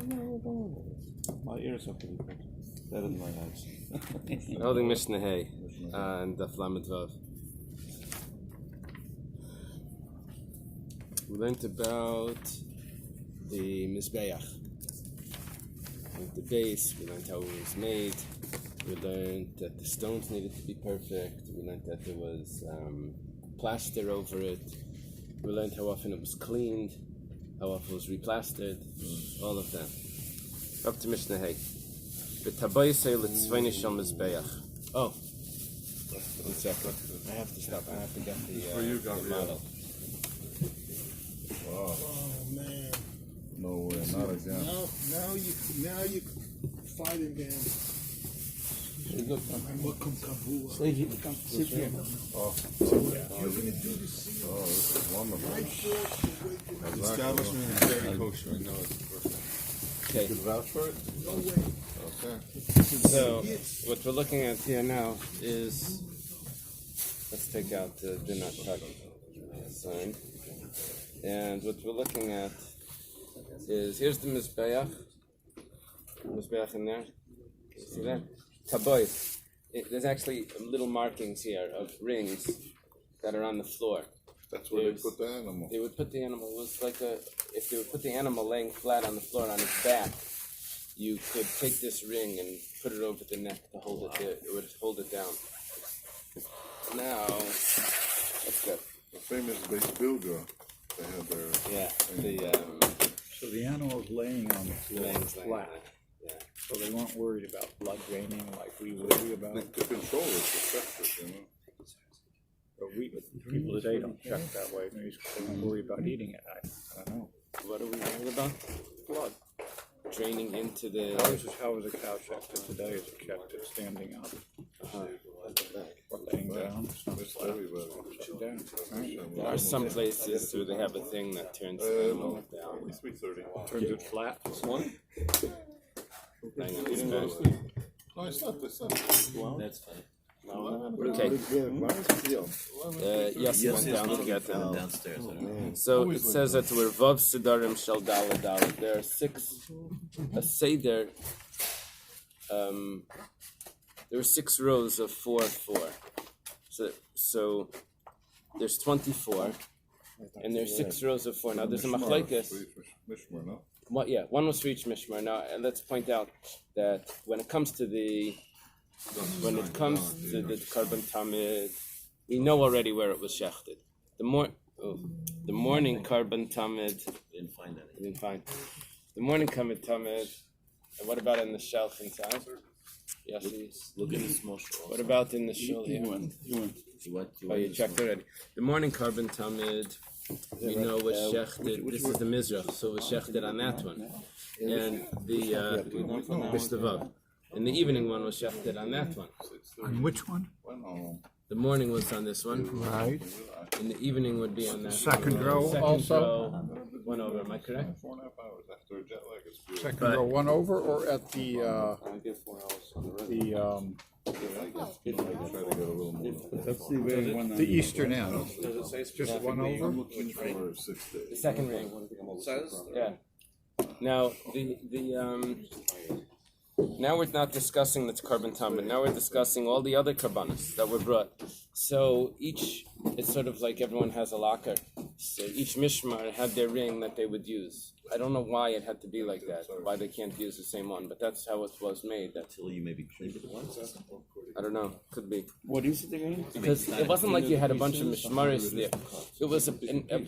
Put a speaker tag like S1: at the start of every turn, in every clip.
S1: My ears are pretty good. Better than my eyes.
S2: Holding Mishnah Hay and Daf Lamed Vav. We learned about the Mizbeach. We learned the base, we learned how it was made, we learned that the stones needed to be perfect, we learned that there was plaster over it, we learned how often it was cleaned, how often it was replastered, all of that. Up to Mishnah Hay. Oh, 1 second. I have to stop. I have to get the model.
S3: Wow. Oh man.
S1: No way, not again.
S3: Now you fighting again.
S1: Sit here.
S3: Oh,
S1: this is wonderful.
S3: The establishment is very kosher. I know it's perfect.
S2: Okay.
S1: You can vouch for it?
S3: No way.
S1: Okay.
S2: So, what we're looking at here now is, let's take out the do not touch sign. And what we're looking at is, here's the Mizbeach in there. See that? Tabois. There's actually little markings here of rings that are on the floor.
S1: That's where they put the animal.
S2: They would put the animal, it was like if they would put the animal laying flat on the floor on its back, you could take this ring and put it over the neck to hold it there. It would hold it down. Now, that's good.
S1: The famous Bais Bilga, they had their...
S2: Yeah,
S4: So the animal's laying on the floor flat.
S2: Yeah.
S4: So they weren't worried about blood draining like we worry about.
S1: To control it, to test it, you know.
S4: But people today don't check that way. They don't worry about eating it. I don't know.
S2: What are we worried about?
S4: Blood.
S2: Draining into the...
S4: How is a cow checked it today? Is it checked it standing up? Or laying down? It's not flat. Sit down. Right?
S2: There are some places where they have a thing that turns the animal down.
S1: 3:30.
S4: Turns it flat.
S1: One?
S2: Hang on,
S1: No, it's not.
S2: that's fine.
S1: Okay.
S2: Yes, went down to get them.
S5: Downstairs.
S2: So it says that we're Vav Sidarim Shal Daled Daled. There are 6, a Seder, there were 6 rows of 4, 4. So there's 24, and there's 6 rows of 4. Now there's a machlekes. What? Yeah, one was for each mishmar. Now let's point out that when it comes to the carbon tamid, we know already where it was shechted. The morning carbon tamid.
S5: Didn't find any.
S2: Didn't find. The morning carbon tamid. And what about in the shelf inside? Yes.
S5: Look at the small shul.
S2: What about in the shul here? Oh, you checked already. The morning carbon tamid. We know was shechted. This is the mizrach, so it was shechted on that one, and the bishlevav. And the evening one was shechted on that one.
S4: On which one?
S2: The morning was on this one.
S4: Right.
S2: And the evening would be on that
S4: Second
S2: one.
S4: row
S2: Second
S4: also?
S2: row, 1 over, am I correct?
S1: 4.5 hours after a jet lag. It's beautiful.
S4: Second row, 1 over, or at the
S1: I get 4 hours on the road. Try to get a little more.
S4: The eastern end. Just 1 over.
S1: I'm looking for 6 days.
S2: The second ring. Yeah. Now now we're not discussing the carbon tamid. Now we're discussing all the other karbanos that were brought. So it's sort of like everyone has a locker. So each mishmar had their ring that they would use. I don't know why it had to be like that, why they can't use the same one, but that's how it was made.
S5: Until you maybe drink it once.
S2: I don't know, could be.
S1: What is it again?
S2: Because it wasn't like you had a bunch of mishmaris there. It was a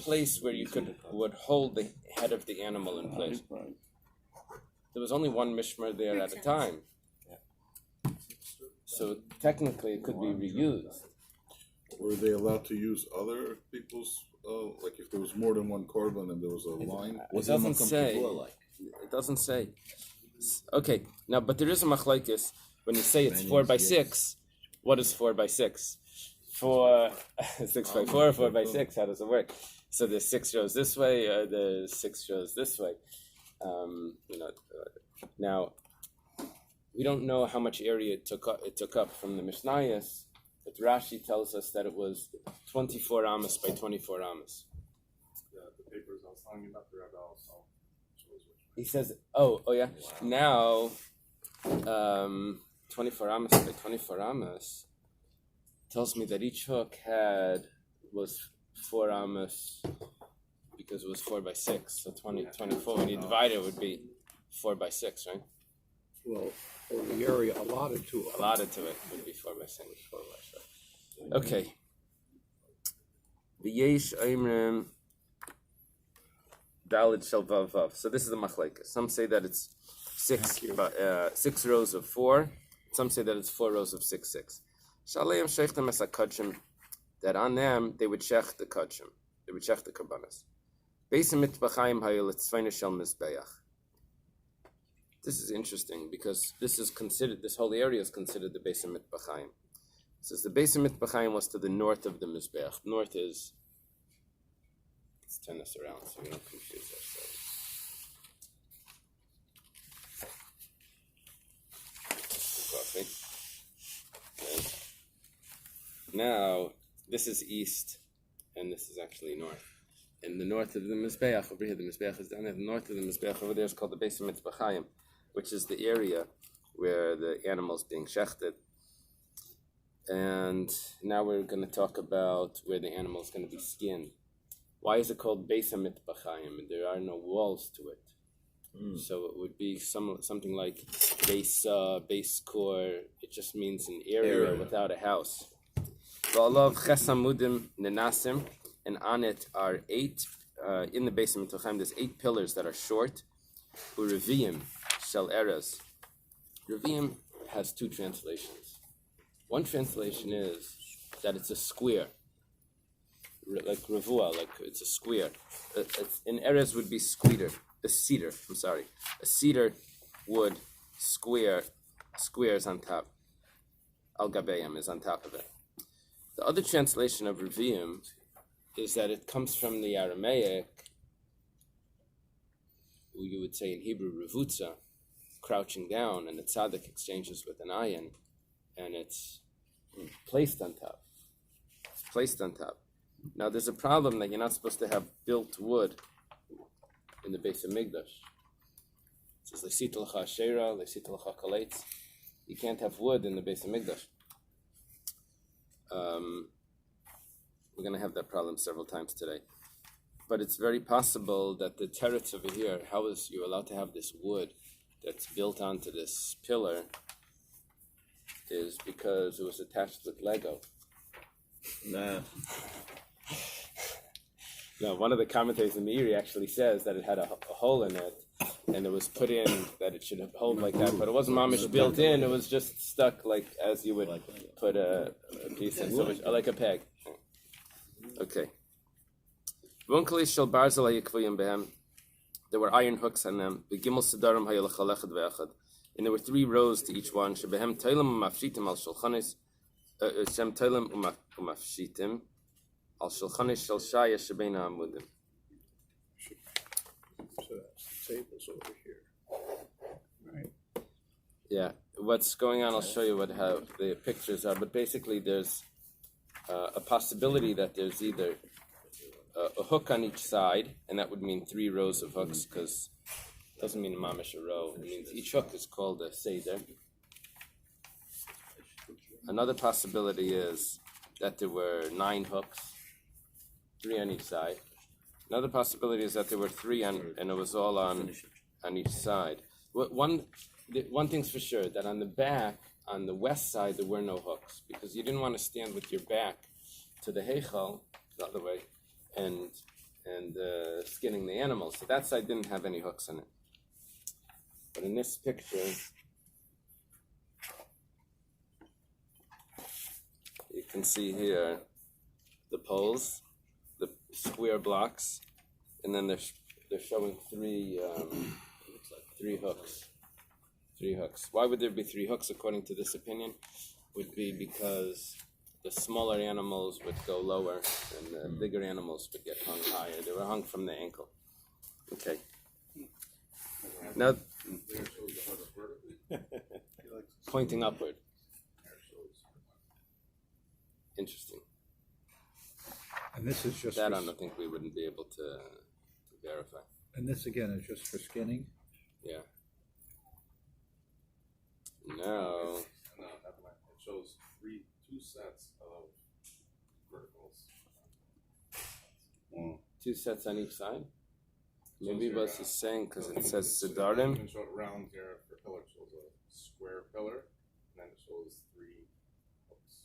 S2: place where you would hold the head of the animal in place. There was only one mishmar there at a time. So technically it could be reused.
S1: Were they allowed to use other people's, like if there was more than one carbon and there was a line?
S2: It doesn't say. It doesn't say. Okay, now, but there is a machlekes. When you say it's 4 by 6, what is 4 by 6? 4, 6 by 4, 4 by 6, how does it work? So there's 6 rows this way, there's 6 rows this way. Now, we don't know how much area it took up from the Mishnayos, but Rashi tells us that it was 24 amas by 24 amas.
S6: The papers I was telling you about the Rabbi also shows which
S2: He says, oh yeah. Now, 24 amas by 24 amas tells me that each hook was 4 amas because it was 4 by 6. So 24. When you divide it would be 4 by 6, right?
S4: Well, or the area allotted to it.
S2: Allotted to it would be 4 by 6. Okay. V'yesh oimrim dalid shel vav vav. So this is the machlekes. Some say that it's 6 rows of 4. Some say that it's 4 rows of 6. Shaleim sheichtem es hakadshim. That on them they would shech the kadshim. They would shech the karbanos. Bais mitbachayim hayu letzvayna shel mizbeach. This is interesting because this whole area is considered the Bais mitbachayim. It says the Bais mitbachayim was to the north of the mizbeach. North is. Let's turn this around so we don't confuse ourselves. Coffee. Okay. Now, this is east, and this is actually north. In the north of the Mizbeach, over here, the Mizbeach is down there. The north of the Mizbeach over there is called the Bais Mitzbachayim, which is the area where the animal's being shechted. And now we're going to talk about where the animal is going to be skinned. Why is it called Bais Mitzbachayim? There are no walls to it. So it would be something like base core. It just means an area without a house. And on it are 8, in the Bais Mitzbachayim, there's 8 pillars that are short. Ureviyim, shel eras. Reviyim has 2 translations. One translation is that it's a square. Like Ravua, like it's a square. In eras would be cedar. A cedar wood squares on top. Al Gabeim is on top of it. The other translation of Reviyim is that it comes from the Aramaic, who you would say in Hebrew, Revutza, crouching down, and the tzaddik exchanges with an ayin, and it's placed on top. It's placed on top. Now, there's a problem that you're not supposed to have built wood in the Beis Hamikdash. It says, Lesit l'cha asherah, lesit l'cha kaletz. You can't have wood in the Beis Hamikdash. We're going to have that problem several times today. But it's very possible that the teretz over here, how is you allowed to have this wood that's built onto this pillar, is because it was attached with Lego.
S5: Nah.
S2: No, one of the commentators in the Eily actually says that it had a hole in it, and it was put in that it should hold like that, but it wasn't mamish built in, it was just stuck like as you would put a piece in, so like a peg. Okay. There were iron hooks on them. And there were 3 rows to each one. Al shulchanis shel shaya shebeina amudim.
S4: So tables over here. Right.
S2: Yeah, what's going on? I'll show you how the pictures are. But basically, there's a possibility that there's either a hook on each side, and that would mean 3 rows of hooks, because it doesn't mean a mamish a row. It means each hook is called a seder. Another possibility is that there were 9 hooks. 3 on each side. Another possibility is that there were 3 and it was all on each side. One thing's for sure, that on the back, on the west side, there were no hooks, because you didn't want to stand with your back to the heichal, the other way, and skinning the animal. So that side didn't have any hooks in it. But in this picture, you can see here the poles, the square blocks, and then they're showing 3 hooks. 3 hooks. Why would there be 3 hooks according to this opinion? Would be because the smaller animals would go lower and the bigger animals would get hung higher. They were hung from the ankle. Okay. Now, pointing upward. Interesting.
S4: And this is just
S2: that I don't think we wouldn't be able to verify.
S4: And this again is just for skinning?
S2: Yeah. Now,
S3: No, never mind. It shows two sets of verticals.
S2: two sets on each side. Maybe
S3: Shows
S2: Bais
S3: here,
S2: is saying because it
S3: so
S2: says
S3: you
S2: Sidarim.
S3: can show it round here for pillar. It shows a square pillar, and then it shows 3 hooks.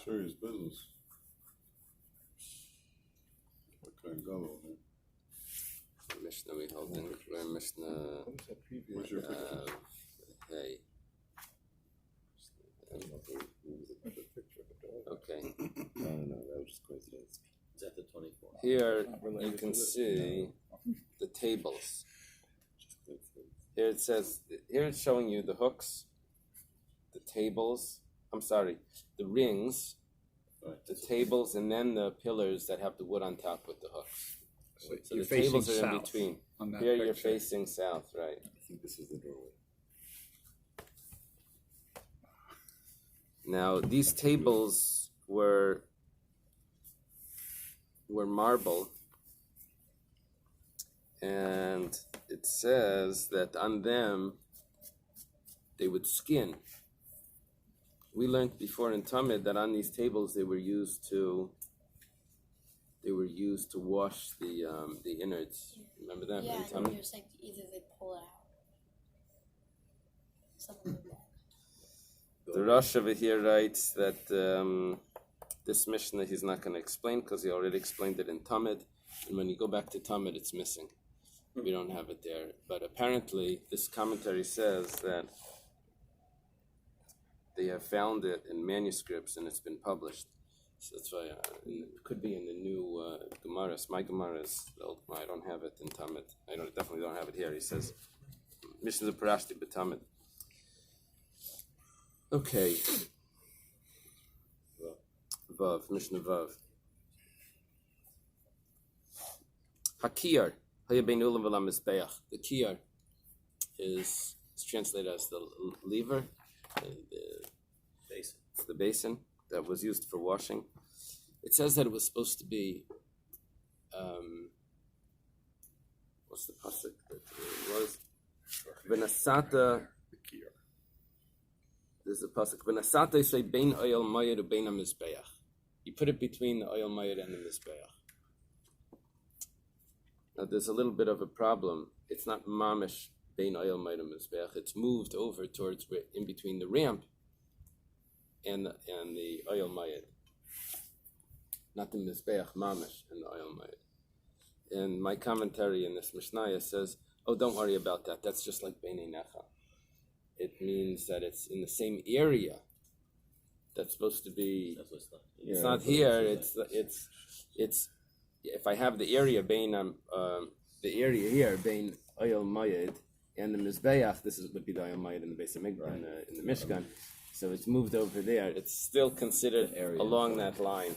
S1: Serious business. What kind of go, man?
S2: Mishnah we hold in. We're Mishnah.
S1: Where's your picture?
S2: Hey. Okay.
S5: No, that was just coincidence. It's at the 24.
S2: Here you can see the tables. Here it says, here it's showing you the hooks, the tables, the rings, the tables, and then the pillars that have the wood on top with the hooks. So the tables are in between. Here you're facing south, right?
S5: I think this is the doorway.
S2: Now these tables were marble, and it says that on them they would skin. We learned before in Talmud that on these tables they were used to wash the innards. Remember that?
S6: Yeah,
S2: in
S6: and
S2: Talmud?
S6: it was like either they pull it out, something like that.
S2: The Rosh over here writes that this Mishnah he's not going to explain because he already explained it in Talmud, and when you go back to Talmud it's missing. We don't have it there. But apparently this commentary says that they have found it in manuscripts and it's been published. So that's why it could be in the new Gemaras. My Gemaras, the old Gemara, I don't have it in Talmud. Definitely don't have it here. He says Mishnah Parashti b'Talmud. Okay. Vav, Mishnah Vav. Hakiyar, Hayabein Ulam V'Lam Mizbeach. The kiyar is translated as the lever, the
S5: Basin.
S2: It's the basin that was used for washing. It says that it was supposed to be, what's the pasuk that it was? V'nasata. There's a pasuk. V'nasata say bein oil mayed u bein hamizbeach. You put it between the oil mayed and the mizbeach. Now there's a little bit of a problem. It's not mamish bein oil mayed and mizbeach. It's moved over towards in between the ramp and the oil mayed. Not the mizbeach mamish and the oil mayed. And my commentary in this Mishnah says, oh, don't worry about that. That's just like beinei necha. It means that it's in the same area. That's supposed to be. It's not here. It's. If I have the area here bein oil mayed and the mizbeach, would be the oil mayed in the base of in the Mishkan. So it's moved over there. It's still considered along that line.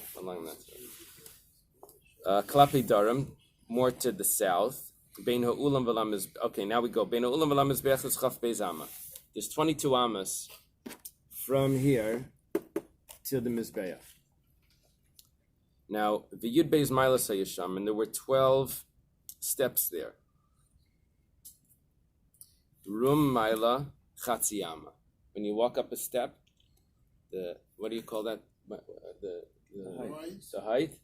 S2: Klapi Durham, more to the south. Bein ha'ulam v'lam is okay. Now we go. Bein ha'ulam v'lam mizbeach is chaf beis amma. There's 22 amas from here to the mizbeach. Now the Yud Beis Milas HaYisham, and there were 12 steps there. Rum Maila Chatzi Amma. When you walk up a step, what do you call that? The height.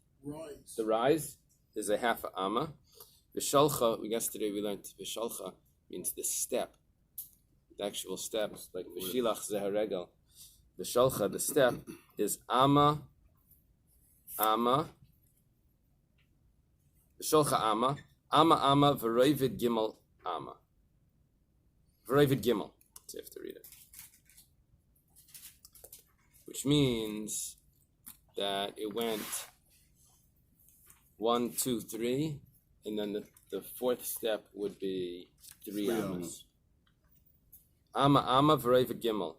S2: The rise is a half a amma. Vishalcha. Yesterday we learned Vishalcha means the step, the actual steps, like Vishilach Zeharegel. Vishalcha, the step, is amma. Vishalcha amma. Amma v'roivid gimel amma. V'roivid gimel. So you have to read it. Which means that it went 1, 2, 3, and then the fourth step would be 3 amas. Amma v'roivid gimel.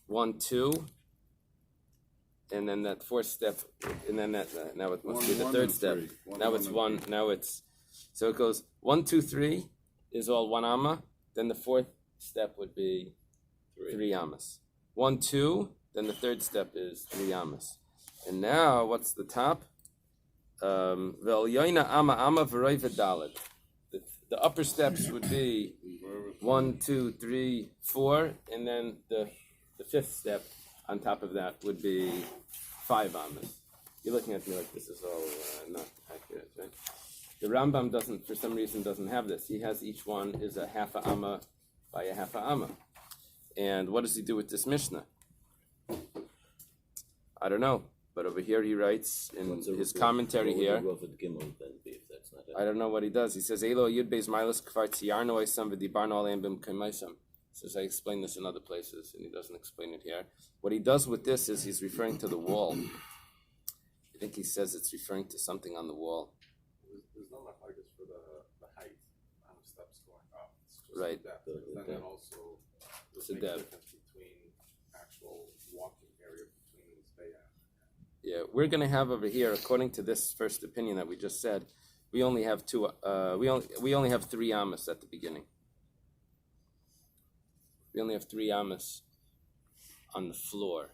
S2: 1, 2, and then that fourth step, and then that now it must be the third step. Now it's 1. Now it's so it goes 1, 2, 3 is all 1 amma. Then the fourth step would be 3 amas. 1, 2. Then the third step is 3 amas. And now, what's the top? Ve'el yoina amma v'roivid daled. upper steps would be 1, 2, 3, 4, and then the fifth step on top of that would be 5 amas. You're looking at me like this is all not accurate, right? The Rambam doesn't, for some reason, doesn't have this. He has each one is a half a amma by a half a amma. And what does he do with this Mishnah? I don't know. But over here he writes in his commentary here. I don't know what he does. He says, Eilo Yud Beis Milas Kfar Tziyarno Oisam V'Dibarno Aleim Bim Kaimaisam. He says, I explain this in other places, and he doesn't explain it here. What he does with this is he's referring to the wall. I think he says it's referring to something on the wall.
S3: There's no machlokes for the height on the steps going up. It's just
S2: Right.
S3: the depth. But then it also
S2: It's
S3: makes
S2: a
S3: a
S2: depth.
S3: difference between actual walking area between the Zbeah.
S2: Yeah, we're going to have over here, according to this first opinion that we just said, we only have two. We only have 3 amas at the beginning. We only have 3 amas on the floor,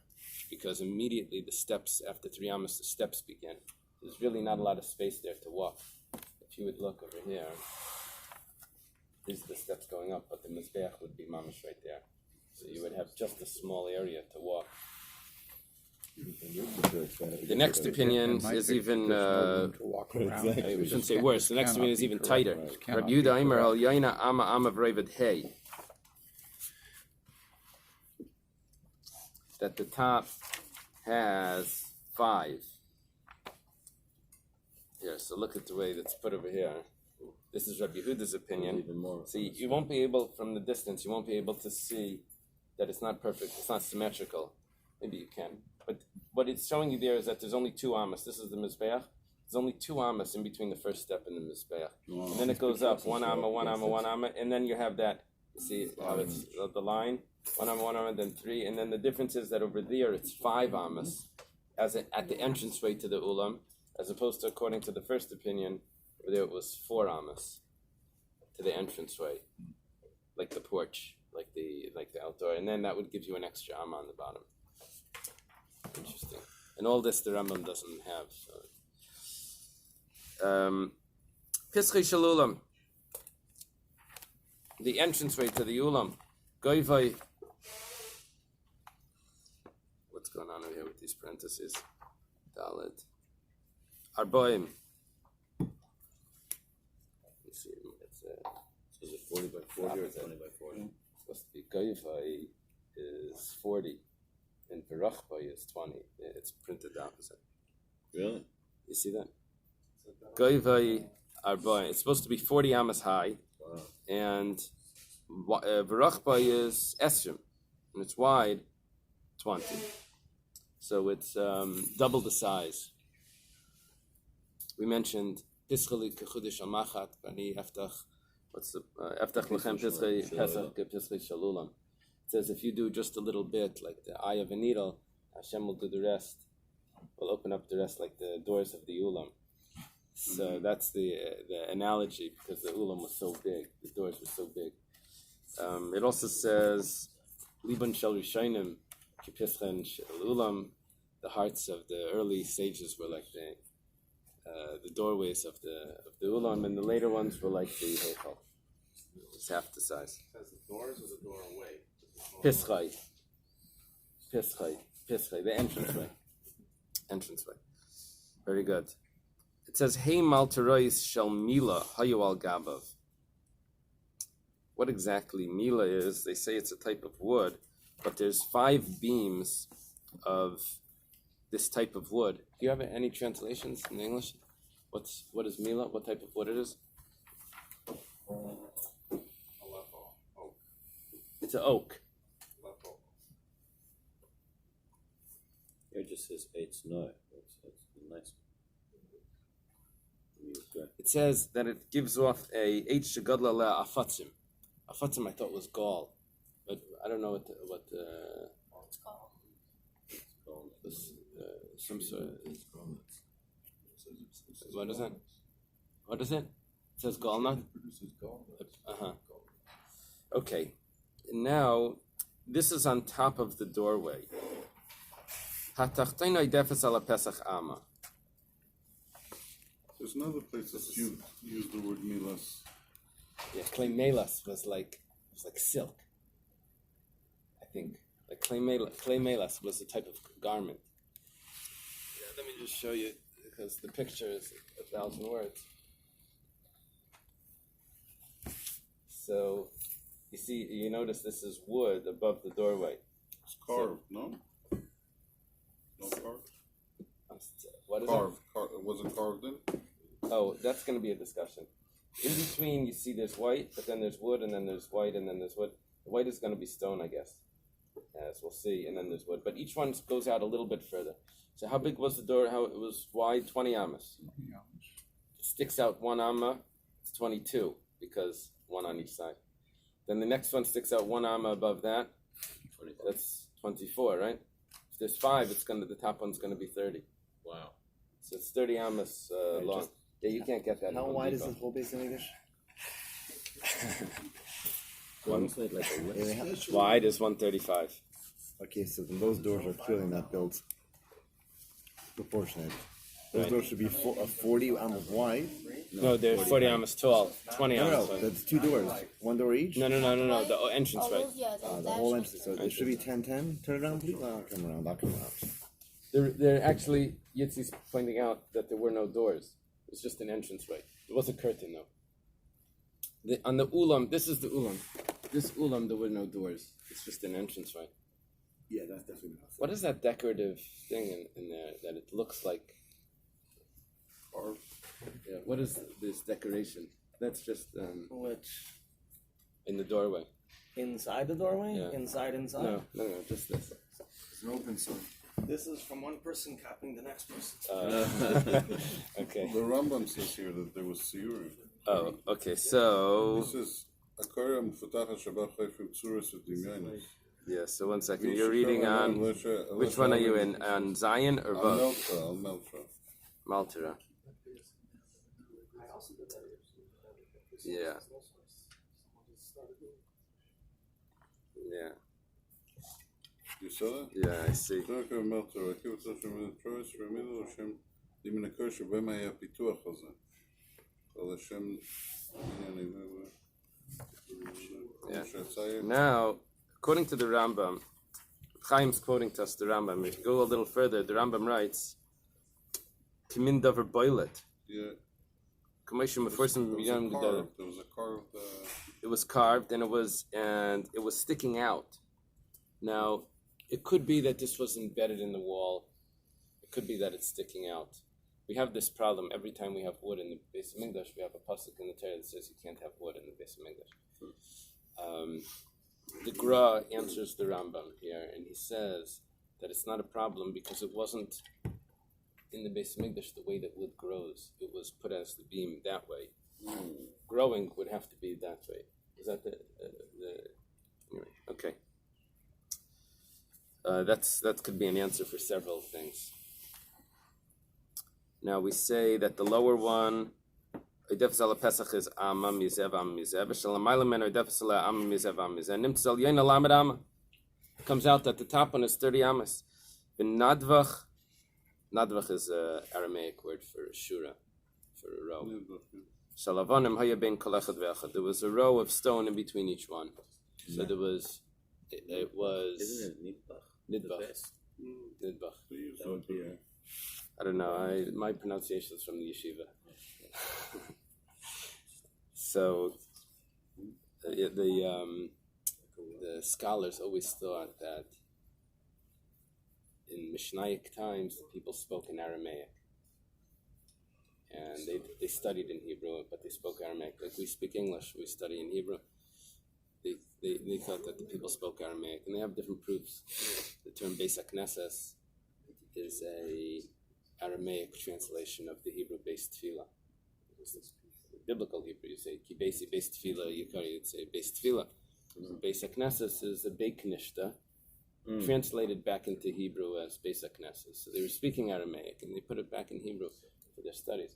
S2: because immediately the steps after 3 amas, the steps begin. There's really not a lot of space there to walk. If you would look over here, these are the steps going up, but the mizbeach would be mamash right there. So you would have just a small area to walk. The next opinion is even, we shouldn't say worse, the next opinion is even tighter. Rabbi Yehuda Aimer al Yaina Ama Ama Vrevid Hey. That the top has 5. Here, so look at the way that's put over here. This is Rabbi Yehuda's opinion. See, you won't be able, from the distance, you won't be able to see that it's not perfect, it's not symmetrical. Maybe you can. But what it's showing you there is that there's only 2 amas. This is the mizbeach. There's only 2 amas in between the first step and the mizbeach. And then it goes up, 1 amma, 1 amma, 1 amma, and then you have that, you see how it's the line, 1 amma, then 3, and then the difference is that over there it's 5 amas at the entranceway to the ulam, as opposed to, according to the first opinion, over there it was 4 amas to the entranceway, like the porch, like the outdoor, and then that would give you an extra amma on the bottom. Interesting. And all this the Rambam doesn't have. So. Pischei shel ulam. The entranceway to the ulam. Goivai. What's going on over here with these parentheses? Dalet. Arboim. Let's see.
S5: Is it 40 by 40 or 20 by 40?
S2: It's supposed to be Goivai is 40. And Barachbai is 20. It's printed the opposite.
S5: Really?
S2: You see that? Goivai Arbai. It's supposed to be 40 amas high.
S5: Wow.
S2: And Barachbai is Esrim. And it's wide 20. So it's double the size. We mentioned Pischali Kechudish Amachat, Bani Eftach. What's the Eftach Lechem Pischali Pesach Pischali Shalulam. It says if you do just a little bit, like the eye of a needle, Hashem will do the rest. Will open up the rest like the doors of the ulam. So that's the analogy, because the ulam was so big, the doors were so big. It also says, Liban shel Rishayim, Kipischen shel ulam. The hearts of the early sages were like the doorways of the ulam, and the later ones were like the heichal, just half the size.
S3: Says the doors or the doorway?
S2: Pischai, the entranceway. Very good. It says, Hey Malterois shel Mila Hayu al Gabav. What exactly Mila is? They say it's a type of wood, but there's 5 beams of this type of wood. Do you have any translations in English? What is Mila? What type of wood it is?
S3: Aleppo. Oak.
S2: It's an oak.
S3: Aleppo.
S5: It just says Eitz Noi. That's nice.
S2: It says that it gives off a H Shagadla La Afatzim. Afatzim I thought was gall, but I don't know what
S6: It's called.
S2: some sort of. What is it? What is it? It says gall nut. Okay, now this is on top of the doorway. Hatachtainoi defes ala Pesach Ama.
S1: There's another place that you use the word milas.
S2: Yeah, clay melas was like silk. I think like clay melas was a type of garment. Yeah, let me just show you because the picture is 1,000 words. So you notice this is wood above the doorway.
S1: It's carved, no? No carved?
S2: What is
S1: Carved. It wasn't carved in?
S2: Oh, that's going to be a discussion. In between, you see there's white, but then there's wood, and then there's white, and then there's wood. The white is going to be stone, I guess, as we'll see, and then there's wood. But each one goes out a little bit further. So how big was the door? How it was wide? 20 amas. It sticks out 1 amma. It's 22 because 1 on each side. Then the next one sticks out 1 amma above that. That's 24, right? If there's 5, the top one's going to be 30.
S5: Wow.
S2: So it's 30 amas long. Yeah, you can't get that.
S7: How wide is this whole base in English?
S2: Wide is 135.
S7: Okay, so then those doors are clearly not built proportionate. Those
S2: Right.
S7: doors should be 40 amas wide.
S2: No, they're 40 amas tall, 20
S7: No,
S2: amas
S7: no,
S2: wide.
S7: that's 2 doors. 1 door each?
S2: No, the entrance,
S6: All
S2: right?
S6: those, yeah,
S7: The whole entrance. So it should be 10-10. Turn it around, please. I'll come around.
S2: They're actually, Yitzi's pointing out that there were no doors. It's just an entranceway. There was a curtain, though. On the ulam, this is the ulam. This ulam, there were no doors. It's just an entranceway.
S7: Yeah, that's definitely not.
S2: What is that decorative thing in there that it looks like?
S1: Carved.
S2: Yeah, what is this decoration? That's just
S8: Which
S2: in the doorway.
S8: inside the doorway?
S2: Yeah.
S8: Inside.
S2: No, just this.
S7: It's an open sign.
S8: This is from one person copying the next person.
S2: Okay.
S1: The Rambam says here that there was Siyurim.
S2: Oh, okay. So
S1: This is Akara Mufatacha Shabbat Chayfim Tzuras V'Dimyanis.
S2: yeah. So 1 second. You're reading on which one are you in? On Zion or Vav?
S1: Al Melcha.
S2: Maltera. Yeah. Yeah.
S1: You saw that?
S2: Yeah, I see.
S1: Akara Melcha. Akivat Hashem Troyes Remilu Hashem Diminakar Shabem Haya Pituach Haza. Al Hashem.
S2: Yeah. Now, according to the Rambam, Chaim's quoting to us the Rambam. If you go a little further, the Rambam writes, "Kimin davar boilet."
S1: Yeah.
S2: There was
S1: There was a carved.
S2: It was carved and it was sticking out. Now, it could be that this was embedded in the wall. It could be that it's sticking out. We have this problem every time we have wood in the Bais Mikdash. We have a pasuk in the Torah that says you can't have wood in the Bais Mikdash. The Gra answers the Rambam here, and he says that it's not a problem because it wasn't in the Bais Mikdash the way that wood grows. It was put as the beam that way. Growing would have to be that way. Is that the anyway, okay. That could be an answer for several things. Now we say that the lower one, Idef Pesach is Amma Mizev Amma Mizev. Shalamayla Men Idef Amma Mizev Amma Mizev. Nimtzal Yena Lamed Amma. Comes out that the top one is 30 Ammas. In Nadvach is an Aramaic word for shura, for a row. Shalavanim Haya Ben Kolechad Ve'achad. There was a row of stone in between each one. So there was, it was.
S5: Isn't it Nidbach?
S2: Nidbach.
S5: That would be
S2: I don't know. My pronunciation is from the yeshiva. So the scholars always thought that in Mishnaic times the people spoke in Aramaic, and they studied in Hebrew, but they spoke Aramaic. Like we speak English, we study in Hebrew. They thought that the people spoke Aramaic, and they have different proofs. The term Beis HaKnesses is a Aramaic translation of the Hebrew-based tefillah. The biblical Hebrew, you say, Ki Beisi Beis Tefillah Yikari, you'd say Beis Tefillah. Beis HaKnesses is a Beit Knishta, translated back into Hebrew as Beis HaKnesses. So they were speaking Aramaic, and they put it back in Hebrew for their studies.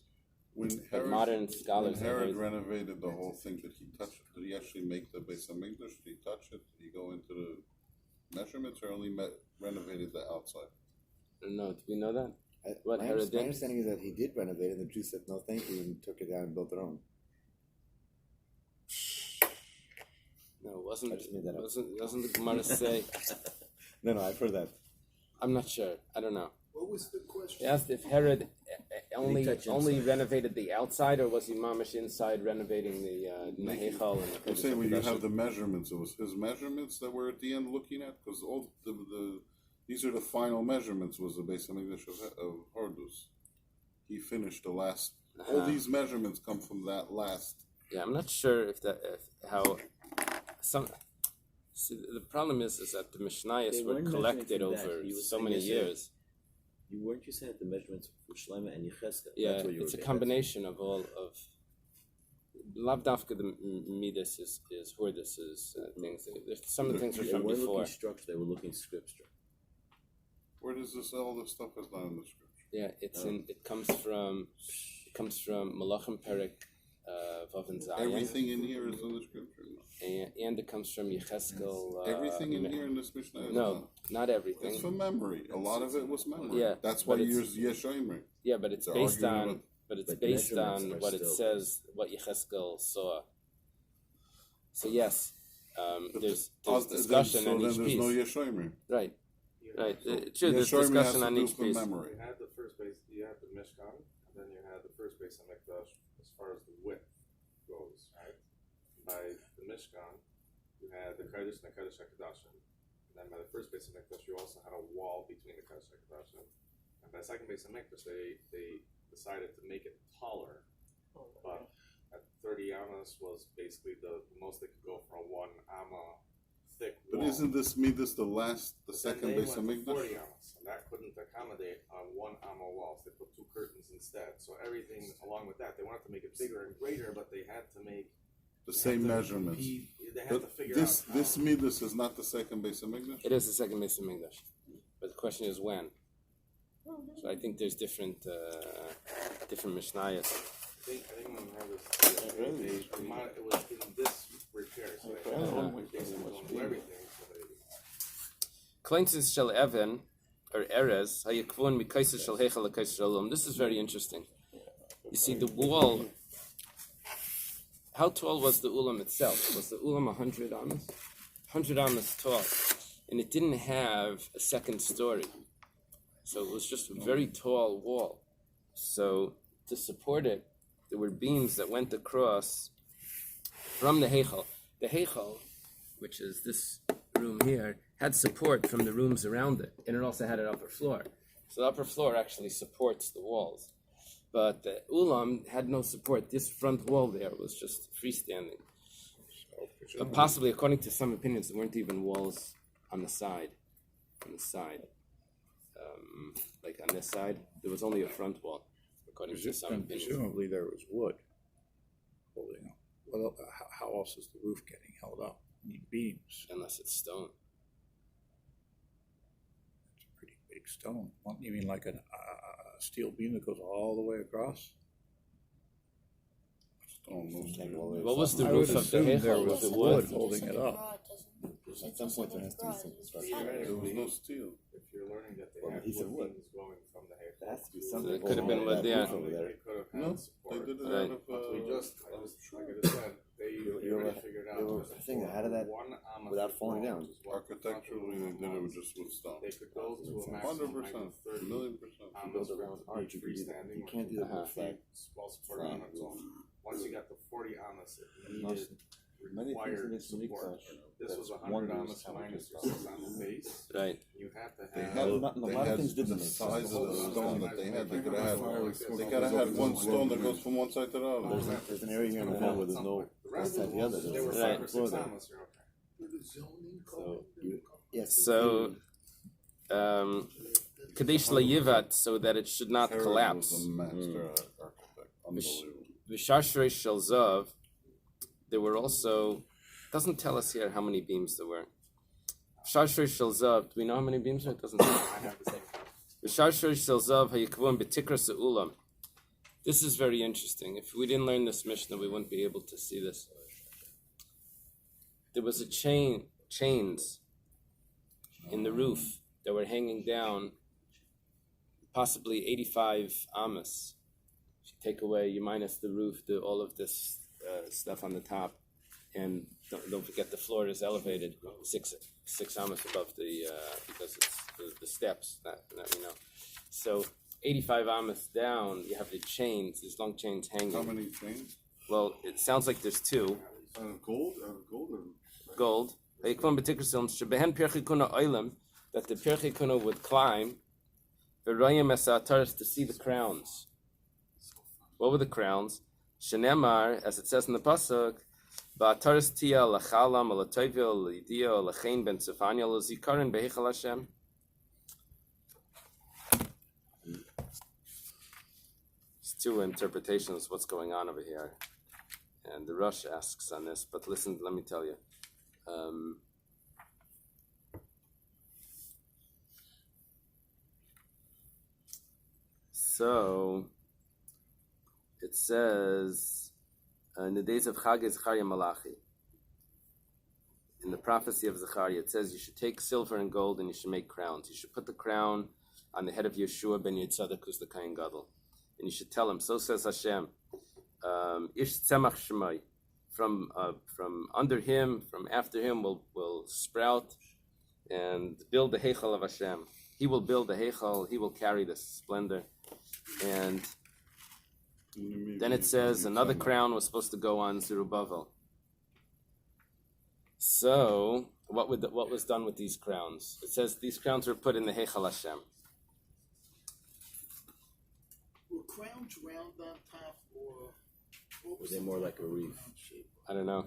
S2: But modern scholars...
S1: When Herod renovated the whole thing, did he actually make the Beis HaMikdash? Did he touch it? Did he go into the measurements, or only renovated the outside?
S2: I don't know. Do we know that?
S7: My understanding is that he did renovate it, and the Jews said no thank you and took it down and built their own.
S5: I just made that up.
S2: Doesn't the Gemara say?
S5: No, I've heard that.
S2: I'm not sure. I don't know.
S9: What was the question?
S2: He asked if Herod only
S5: touch
S2: renovated the outside, or was he mamish inside renovating the Heichal and the
S1: I'm saying
S2: Kodesh
S1: when you
S2: HaKodashim?
S1: have the measurements, it was his measurements that we're at the end looking at, because all these are the final measurements. Was the Beis Hamikdash of Hordus? He finished the last. All these measurements come from that last.
S2: Yeah, I'm not sure if how some. See, the problem is that the Mishnayos
S5: They
S2: were
S5: weren't
S2: collected
S5: measuring from that.
S2: over
S5: You were
S2: so
S5: saying
S2: many
S5: yesterday.
S2: years.
S5: You weren't you saying the measurements for Shlomo and Yechezkel?
S2: Yeah,
S5: That's what you
S2: it's a
S5: were
S2: combination of all of. Lav dafka the Middos is Hordus is things. Some of the things are
S5: They
S2: from
S5: weren't
S2: before.
S5: looking structure, they were looking scripture.
S1: Where does this all this stuff is not in the scripture?
S2: Yeah, it's in. It comes from Menachem Perek Vav and Zayin.
S1: Everything in here is in the scripture.
S2: And it comes from Yechezkel.
S1: Everything in here in this Mishnah is
S2: No, not everything.
S1: It's from memory. A lot of it was memory.
S2: Yeah,
S1: That's why
S2: but
S1: you
S2: it's-
S1: use Yeshomer.
S2: Yeah, but it's
S1: They're
S2: based
S1: arguing
S2: on.
S1: about-
S2: But it's
S5: But
S2: based
S5: measurements
S2: on
S5: are
S2: what it
S5: still-
S2: says, what Yechezkel saw. So yes, there's discussion
S1: so
S2: on
S1: then
S2: each
S1: there's
S2: piece.
S1: no Yeshomer.
S2: Right,
S3: You
S2: right.
S3: had-
S2: True, there's
S1: Yeshomer has
S2: discussion
S1: to
S2: on
S1: do
S2: each
S1: from
S2: piece.
S1: memory.
S3: You had the first base, you had the Mishkan, and then you had the first base of Mikdash as far as the width goes, right? By the Mishkan, you had the Kodesh and the Kodesh HaKodashim. And then by the first base of Mikdash, you also had a wall between the Kodesh HaKodashim. And by the second base of Mikdash, they decided to make it taller. But at 30 amas was basically the most they could go for a 1 amma thick
S1: But
S3: wall.
S1: isn't this Midas the second
S3: Then
S1: base
S3: they
S1: of
S3: went to 40
S1: Mikdash?
S3: ounce, and that couldn't accommodate on 1 amma walls. They put 2 curtains instead. So everything along with that, they wanted to make it bigger and greater, but they had to make
S1: The same measurements.
S3: They had to
S1: But
S3: figure
S1: this
S3: out
S1: this Midas is not the second base of Mikdash.
S2: It is the second base of English, but the question is when. So I think there's different Mishnayos.
S3: I think when we had this, it was in this repair, so they basically don't do everything. So they,
S2: Kleinsis shel Evan or Erez hayakvon mikaisis shel Heichal lekaisis shel Olam. This is very interesting. You see the wall. How tall was the ulam itself? Was the ulam 100 amas? 100 amas tall, and it didn't have a second story, so it was just a very tall wall. So to support it, there were beams that went across from the Heichal. The Heichal, which is this room here, had support from the rooms around it, and it also had an upper floor. So the upper floor actually supports the walls. But the ulam had no support. This front wall there was just freestanding. But possibly, according to some opinions, there weren't even walls on the side. On the side. Like on this side, there was only a front wall, according to some
S4: And
S2: opinions.
S4: presumably there was wood holding up. Well, how else is the roof getting held up? You need beams.
S2: Unless it's stone.
S4: It's a pretty big stone. You mean like a steel beam that goes all the way across?
S1: Stone, no stone.
S2: What was the
S4: I
S2: roof
S4: would
S2: of the
S4: assume there
S2: Heichal?
S4: was
S2: Was it
S4: wood
S2: wood?
S4: holding it up.
S6: At some point there has to be some construction.
S1: There was no steel.
S3: if you're learning that they
S5: Well,
S3: had
S5: he said
S3: wood
S5: wood.
S3: beams going from the Heichal,
S5: There has to be
S3: to-
S5: something.
S2: it could have been
S5: holding
S2: wood,
S5: that
S2: yeah.
S5: roof over there.
S3: They could have
S1: No,
S3: had
S1: they
S3: support.
S1: did it
S2: Right.
S1: out of.
S3: But we just, like I just said, they already figured out
S5: they were
S3: that
S5: thinking
S3: for
S5: how did that-
S3: 1 amma
S5: without
S3: thick
S5: falling
S3: wall,
S5: down?
S3: which is what
S1: Architecturally, they did it with just with stone.
S3: they could go to a maximum height
S1: 100%,
S3: of 30
S1: 1,000,000%.
S5: You build around arch, you can do that. You can't do that with flat.
S3: well supported on its own. Once you got the 40 amas, it needed
S5: Many things in
S3: required
S5: this unique
S3: support.
S5: fashion.
S3: This was
S5: That's
S3: 100
S5: wonders
S3: amas
S5: how it
S3: minus
S5: gets
S3: your 6 on the base.
S2: Right.
S3: You had to
S1: They
S3: have.
S1: had,
S5: a lot of
S1: they had
S5: things didn't
S1: the
S5: make
S1: size
S5: sense.
S1: of the stone that they had. They could have had. They could have had one stone that goes from one side to the other.
S5: There's an area here in the middle where there's no
S3: The
S5: one
S3: rest
S5: side
S3: of
S5: to
S3: the
S5: the other.
S3: walls, they were
S5: There's
S3: 5
S5: a
S3: or
S5: floor
S3: 6
S5: there.
S3: amas, you're okay.
S5: So yes.
S2: So, Kadesh Layivat, so that it should not
S1: Herod
S2: collapse.
S1: was a master architect. Unbelievable.
S2: V'shashrei shel zav, there were also, doesn't tell us here how many beams there were. V'shashrei shel zav, do we know how many beams there? It doesn't tell us.
S3: I have the same.
S2: V'shashrei shel zav hayikvon b'tikra se'ulam. This is very interesting. If we didn't learn this Mishnah, we wouldn't be able to see this. There was a chains in the roof that were hanging down possibly 85 amas. If you take away, you minus the roof, all of this stuff on the top. and don't forget the floor is elevated 6 amas above the because it's the steps that we know. So 85 amas down, you have the chains, these long chains hanging.
S1: How many chains?
S2: Well, it sounds like there's 2.
S1: Gold? Gold?
S2: Gold. That the Pirchei Kuna would climb to see the crowns. What were the crowns? Shenemar, as it says in the pasuk, Ba'ataris tia lachalam alatoivil lidia lachain ben tzefania lozikarin behechal Hashem. There's 2 interpretations of what's going on over here, and the Rush asks on this. But listen, let me tell you. So it says in the days of Chag Zechariah Malachi, in the prophecy of Zechariah, it says you should take silver and gold and you should make crowns. You should put the crown on the head of Yeshua ben Yitzadok, who's the Kohen Gadol, and you should tell him, so says Hashem, Ish Tzemach Shemai, from under him, from after him will sprout and build the Heichal of Hashem. He will build the Heichal, he will carry the splendor. And then it says another crown was supposed to go on Zerubbabel. So what was done with these crowns? It says these crowns were put in the Heichal Hashem.
S6: Were crowns round on top, or
S5: Were they more like a wreath?
S2: I don't know.